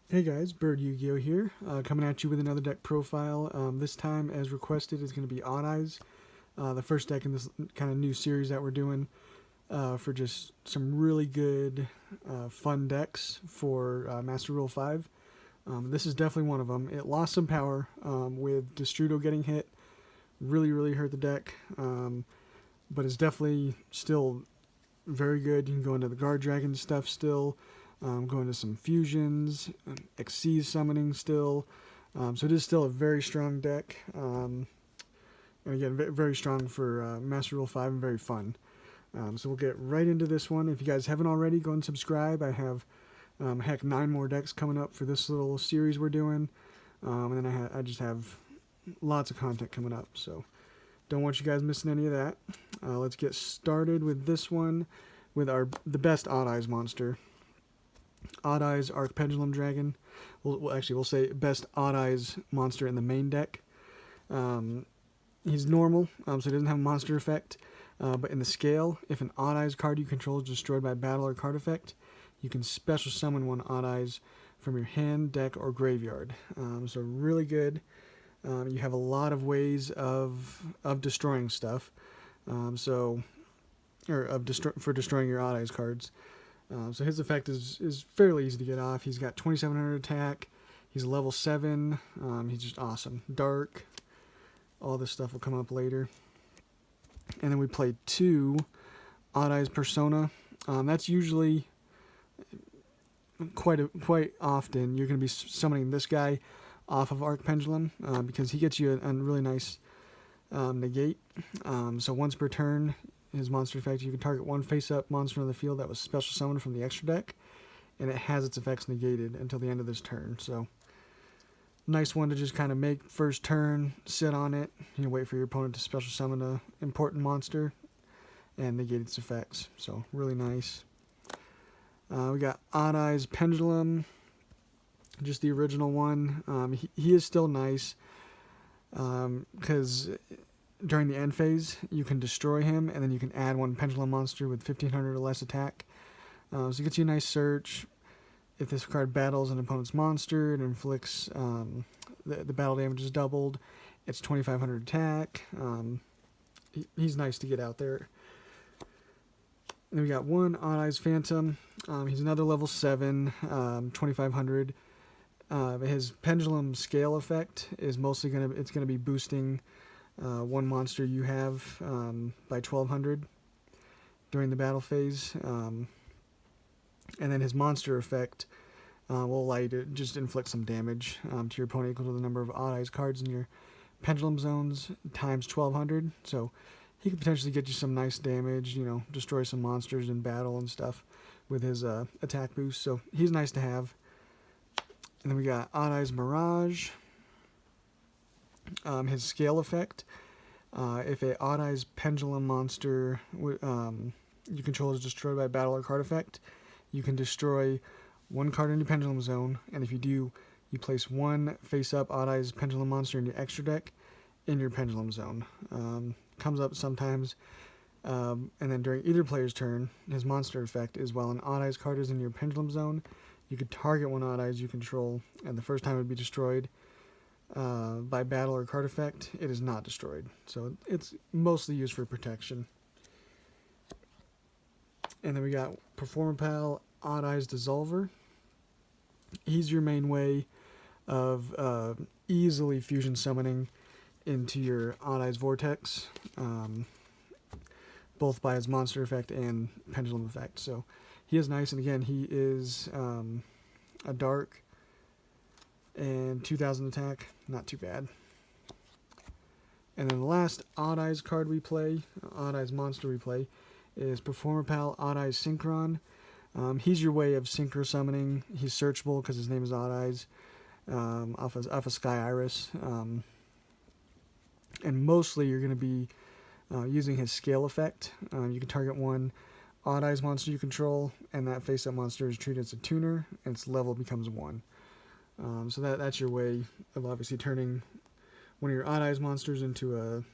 Hey guys, Bird Yugioh here, coming at you with another deck profile. This time, as requested, is going to be Odd Eyes, the first deck in this kind of new series that we're doing for just some really good, fun decks for Master Rule 5. This is definitely one of them. It lost some power with Destrudo getting hit, really hurt the deck, but it's definitely still very good. You can go into the Guard Dragon stuff still. Go into some fusions, Xyz summoning still. So it is still a very strong deck. And again, very strong for Master Rule 5 and very fun. So we'll get right into this one. If you guys haven't already, go and subscribe. I have, 9 more decks coming up for this little series we're doing. And then I just have lots of content coming up. So don't want you guys missing any of that. Let's get started with this one with the best Odd Eyes monster. Odd Eyes Arc Pendulum Dragon. We'll say best Odd Eyes monster in the main deck. He's normal, so he doesn't have a monster effect. But in the scale, if an Odd Eyes card you control is destroyed by battle or card effect, you can special summon one Odd Eyes from your hand, deck, or graveyard. So really good. You have a lot of ways of destroying stuff. For destroying your Odd Eyes cards. So his effect is fairly easy to get off. He's got 2700 attack. He's level 7. He's just awesome. Dark. All this stuff will come up later. And then we play 2 Odd Eyes Persona. That's usually quite often you're going to be summoning this guy off of Arc Pendulum because he gets you a really nice negate. So once per turn, his monster effect, you can target one face-up monster on the field that was special summoned from the extra deck, and it has its effects negated until the end of this turn. So nice one to just kind of make first turn, sit on it, wait for your opponent to special summon an important monster and negate its effects. So really nice. We got Odd Eyes Pendulum, just the original one. He is still nice because during the end phase, you can destroy him, and then you can add one Pendulum monster with 1500 or less attack. So it gets you a nice search. If this card battles an opponent's monster, it inflicts the battle damage is doubled. It's 2500 attack. He's nice to get out there. And then we got one Odd Eyes Phantom. He's another level 7, 2500. His Pendulum Scale effect is mostly gonna be boosting one monster you have by 1200 during the battle phase. And then his monster effect will allow you to just inflict some damage to your opponent equal to the number of Odd Eyes cards in your Pendulum zones times 1200. So he could potentially get you some nice damage, destroy some monsters in battle and stuff with his attack boost. So he's nice to have. And then we got Odd Eyes Mirage. His scale effect. If a Odd Eyes Pendulum monster you control is destroyed by battle or card effect, you can destroy one card in your Pendulum zone, and if you do, you place one face-up Odd Eyes Pendulum monster in your extra deck in your Pendulum zone. Comes up sometimes, and then during either player's turn, his monster effect is while an Odd Eyes card is in your Pendulum zone, you could target one Odd Eyes you control, and the first time it would be destroyed by battle or card effect, it is not destroyed. So it's mostly used for protection. And then we got Performapal Odd Eyes Dissolver. He's your main way of easily fusion summoning into your Odd Eyes Vortex, both by his monster effect and pendulum effect. So he is nice, and again, he is a dark and 2000 attack, not too bad. And then the last Odd Eyes card we play, Odd Eyes monster we play, is Performapal Odd Eyes Synchron. He's your way of synchro summoning. He's searchable because his name is Odd Eyes, off of Sky Iris. And mostly you're going to be using his scale effect. You can target one Odd Eyes monster you control, and that face-up monster is treated as a tuner, and its level becomes 1. So that's your way of obviously turning one of your Odd Eyes monsters into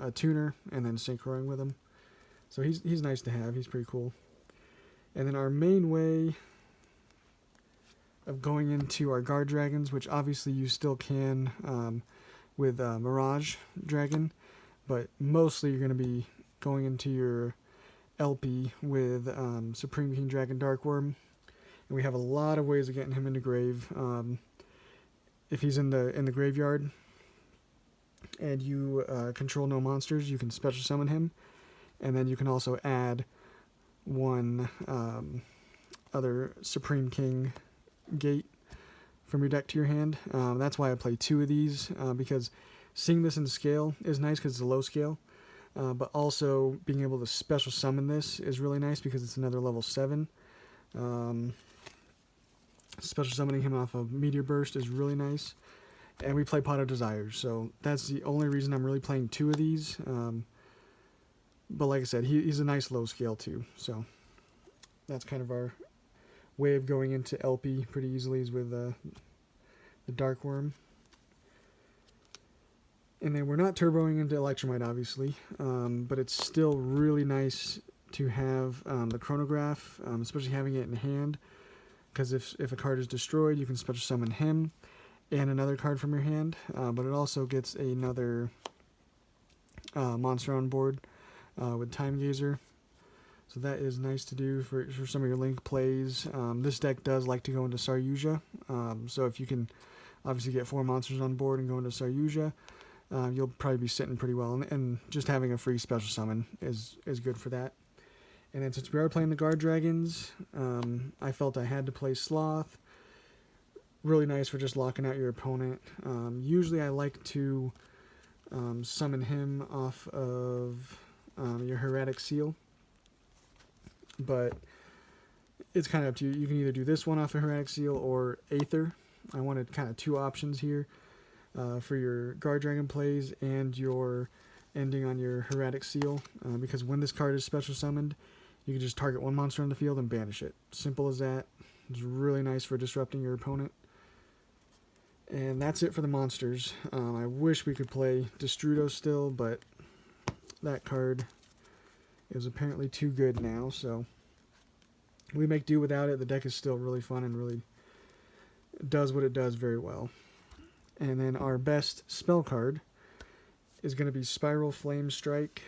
a tuner, and then synchroing with him. So he's nice to have. He's pretty cool. And then our main way of going into our guard dragons, which obviously you still can with Mirage Dragon, but mostly you're going to be going into your LP with Supreme King Dragon Darkworm, and we have a lot of ways of getting him into grave. If he's in the graveyard and you control no monsters, you can special summon him, and then you can also add one other Supreme King Gate from your deck to your hand. That's why I play 2 of these, because seeing this in scale is nice because it's a low scale, but also being able to special summon this is really nice because it's another level 7. Special summoning him off of Meteor Burst is really nice. And we play Pot of Desires, so that's the only reason I'm really playing 2 of these. But like I said, he's a nice low scale too, so that's kind of our way of going into LP pretty easily is with the Darkworm. And then we're not turboing into Electromite, obviously, but it's still really nice to have the Chronograph, especially having it in hand, because if a card is destroyed, you can special summon him and another card from your hand, but it also gets another monster on board with Time Gazer. So that is nice to do for some of your Link plays. This deck does like to go into Saryuja, so if you can obviously get 4 monsters on board and go into Saryuja, you'll probably be sitting pretty well, and just having a free special summon is good for that. And then since we are playing the Guard Dragons, I felt I had to play Sloth. Really nice for just locking out your opponent. Usually I like to summon him off of your Heretic Seal, but it's kind of up to you. You can either do this one off of Heretic Seal or Aether. I wanted kind of 2 options here for your Guard Dragon plays and your ending on your Heretic Seal, because when this card is special summoned, you can just target 1 monster on the field and banish it. Simple as that. It's really nice for disrupting your opponent. And that's it for the monsters. I wish we could play Destrudo still, but that card is apparently too good now, so we make do without it. The deck is still really fun and really does what it does very well. And then our best spell card is going to be Spiral Flame Strike.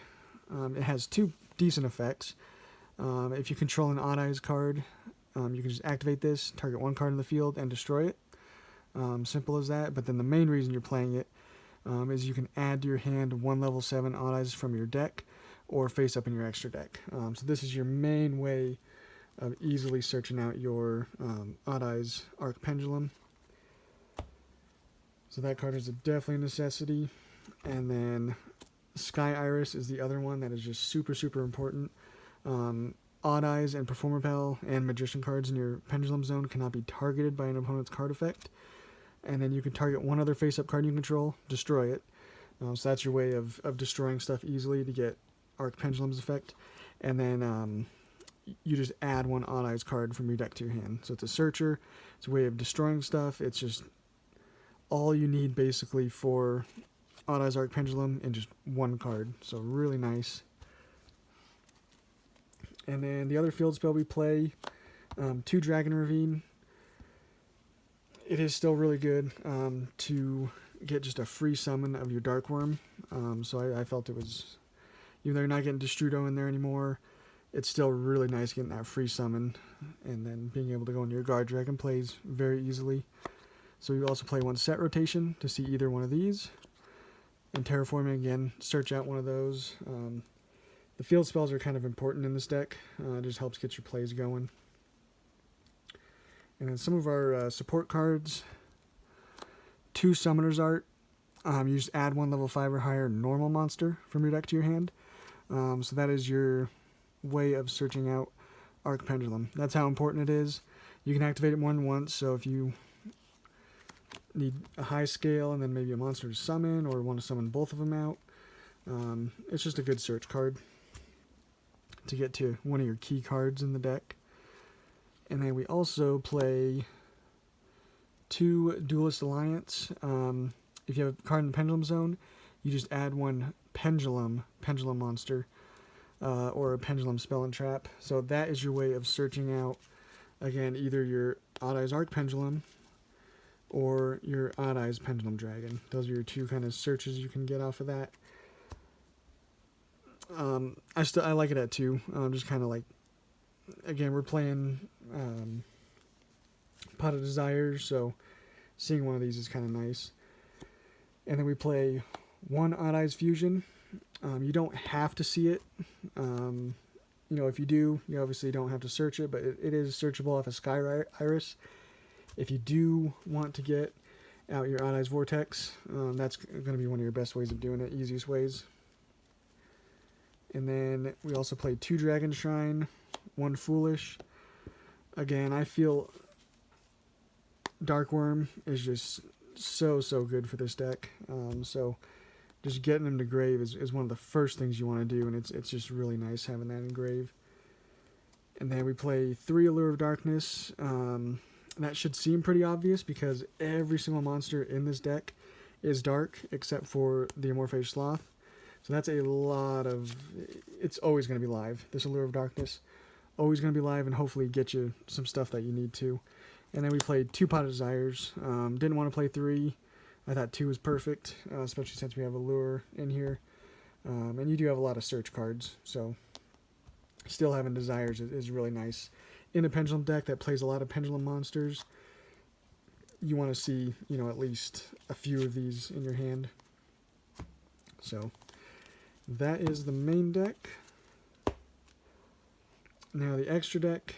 It has 2 decent effects. If you control an Odd Eyes card, you can just activate this, target 1 card in the field, and destroy it. Simple as that. But then the main reason you're playing it is you can add to your hand 1 level 7 Odd Eyes from your deck or face up in your extra deck. So this is your main way of easily searching out your Odd Eyes Arc Pendulum. So that card is definitely a necessity. And then Sky Iris is the other one that is just super, super important. Odd Eyes and Performer Pal and Magician cards in your Pendulum Zone cannot be targeted by an opponent's card effect. And then you can target 1 other face-up card you control, destroy it. So that's your way of destroying stuff easily to get Arc Pendulum's effect. And then you just add 1 Odd Eyes card from your deck to your hand. So it's a searcher. It's a way of destroying stuff. It's just all you need basically for Odd Eyes Arc Pendulum and just 1 card. So really nice. And then the other field spell we play, 2 Dragon Ravine. It is still really good to get just a free summon of your Darkworm. So I felt it was, even though you're not getting Destrudo in there anymore, it's still really nice getting that free summon. And then being able to go into your Guard Dragon plays very easily. So you also play 1 set rotation to see either one of these. And Terraforming again, search out one of those. The field spells are kind of important in this deck. It just helps get your plays going. And then some of our support cards. 2 Summoner's Art. You just add 1 level 5 or higher normal monster from your deck to your hand. So that is your way of searching out Arc Pendulum. That's how important it is. You can activate it more than once, so if you need a high scale and then maybe a monster to summon or want to summon both of them out, it's just a good search card to get to one of your key cards in the deck. And then we also play 2 Duelist Alliance. If you have a card in the Pendulum Zone, you just add 1 Pendulum monster or a Pendulum Spell and Trap. So that is your way of searching out, again, either your Odd Eyes Arc Pendulum or your Odd Eyes Pendulum Dragon. Those are your two kind of searches you can get off of that. I like it at 2. Just kind of like, again, we're playing Pot of Desires, so seeing one of these is kind of nice. And then we play 1 Odd Eyes Fusion. You don't have to see it. You know, if you do, you obviously don't have to search it, but it is searchable off of Sky Iris. If you do want to get out your Odd Eyes Vortex, that's going to be one of your best ways of doing it, easiest ways. And then we also play 2 Dragon Shrine, 1 Foolish. Again, I feel Dark Worm is just so good for this deck. So just getting him to grave is one of the first things you want to do, and it's just really nice having that in grave. And then we play 3 Allure of Darkness. That should seem pretty obvious because every single monster in this deck is dark except for the Amorphage Sloth. So that's a lot of... It's always going to be live. This Allure of Darkness, always going to be live and hopefully get you some stuff that you need to. And then we played 2 Pot of Desires. Didn't want to play 3. I thought 2 was perfect, especially since we have Allure in here. And you do have a lot of search cards, so still having Desires is really nice. In a Pendulum deck that plays a lot of Pendulum monsters, you want to see, you know, at least a few of these in your hand. So that is the main deck. Now the extra deck,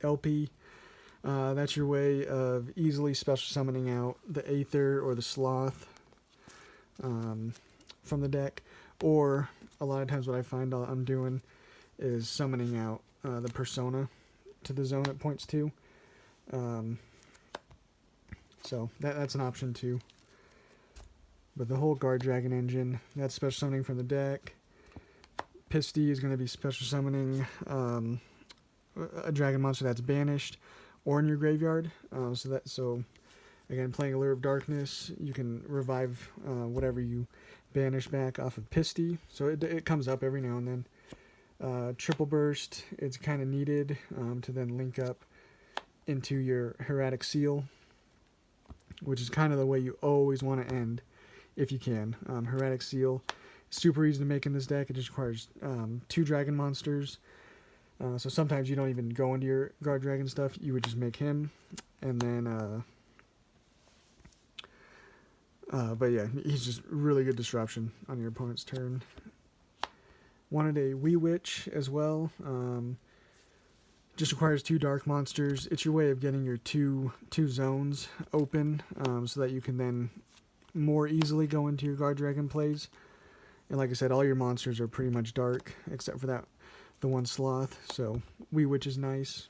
LP, that's your way of easily special summoning out the Aether or the Sloth from the deck. Or a lot of times what I find I'm doing is summoning out the Persona to the zone it points to. So that's an option too. But the whole Guard Dragon engine, that's special summoning from the deck. Pisty is going to be special summoning a dragon monster that's banished or in your graveyard. So again, playing Allure of Darkness, you can revive whatever you banish back off of Pisty. So it comes up every now and then. Triple Burst, it's kind of needed to then link up into your Hieratic Seal, which is kind of the way you always want to end if you can. Hieratic Seal, super easy to make in this deck. It just requires 2 dragon monsters. So sometimes you don't even go into your Guard Dragon stuff. You would just make him. And then, but yeah, he's just really good disruption on your opponent's turn. Wanted a Wee Witch as well. Just requires 2 dark monsters. It's your way of getting your two zones open so that you can then more easily go into your Guard Dragon plays. And like I said, all your monsters are pretty much dark except for the 1 Sloth. So Wee Witch is nice.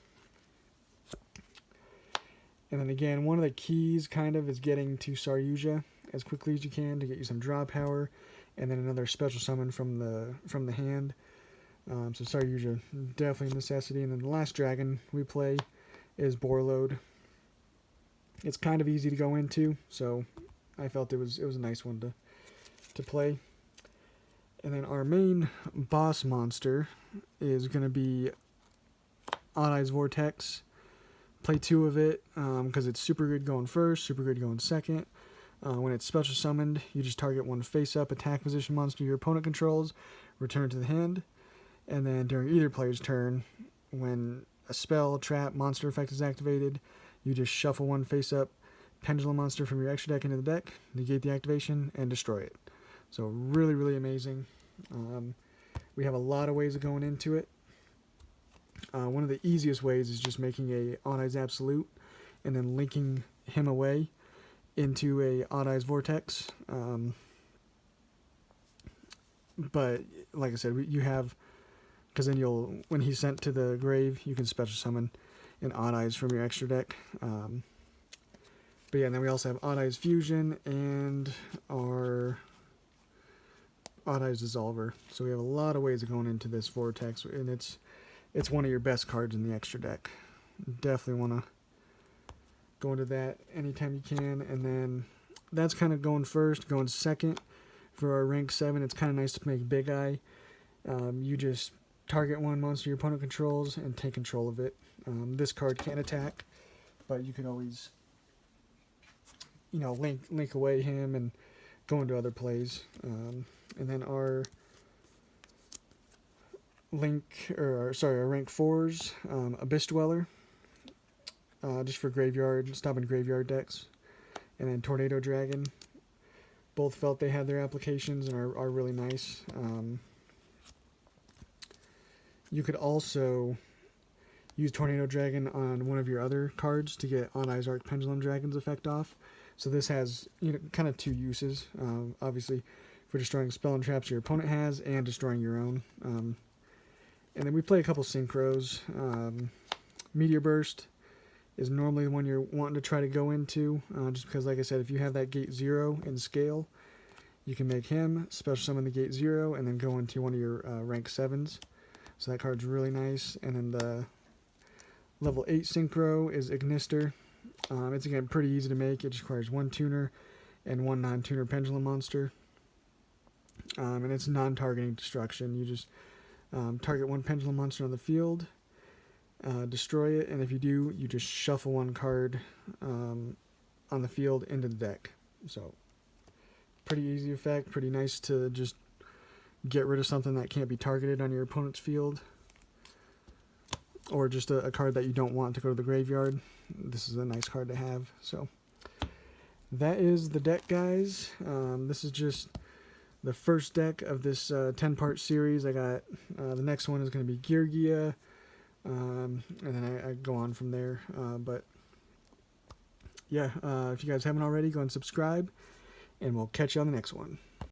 And then again, one of the keys kind of is getting to Saryuja as quickly as you can to get you some draw power, and then another special summon from the hand. So Saryuja, definitely a necessity. And then the last dragon we play is Borlode. It's kind of easy to go into, so I felt it was a nice one to play. And then our main boss monster is going to be Odd Eyes Vortex. Play 2 of it because it's super good going first, super good going second. When it's special summoned, you just target 1 face-up attack position monster your opponent controls, return it to the hand. And then during either player's turn, when a spell, trap, monster effect is activated, you just shuffle 1 face-up pendulum monster from your extra deck into the deck, negate the activation, and destroy it. So really, really amazing. We have a lot of ways of going into it. One of the easiest ways is just making a Odd Eyes Absolute and then linking him away into a Odd Eyes Vortex. But like I said, you have, because then when he's sent to the grave, you can special summon an Odd Eyes from your extra deck. But yeah, and then we also have Odd Eyes Fusion and our Odd Eyes Dissolver. So we have a lot of ways of going into this Vortex, and it's one of your best cards in the extra deck. Definitely want to go into that anytime you can. And then that's kind of going first. Going second for our rank 7, it's kind of nice to make Big Eye. You just target one monster your opponent controls and take control of it. This card can't attack, but you can always, link away him and go into other plays. And then our our rank 4s, Abyss Dweller, just for graveyard, stopping graveyard decks, and then Tornado Dragon. Both felt they had their applications and are really nice. You could also use Tornado Dragon on one of your other cards to get On I's Arc Pendulum Dragon's effect off. So this has kind of two uses. Obviously, for destroying spell and traps your opponent has, and destroying your own. And then we play a couple synchros. Meteor Burst is normally the one you're wanting to try to go into, just because, like I said, if you have that Gate 0 in scale, you can make him special summon the Gate 0 and then go into one of your rank 7s. So that card's really nice. And then the level 8 synchro is Ignister. It's, again, pretty easy to make. It just requires one tuner and one non-tuner pendulum monster. And it's non-targeting destruction. You just target one pendulum monster on the field, destroy it, and if you do, you just shuffle one card on the field into the deck. So, pretty easy effect, pretty nice to just get rid of something that can't be targeted on your opponent's field, or just a card that you don't want to go to the graveyard. This is a nice card to have. So, that is the deck, guys. This is just the first deck of this 10-part series. I got the next one is going to be Yugioh, and then I go on from there. But yeah, if you guys haven't already, go and subscribe, and we'll catch you on the next one.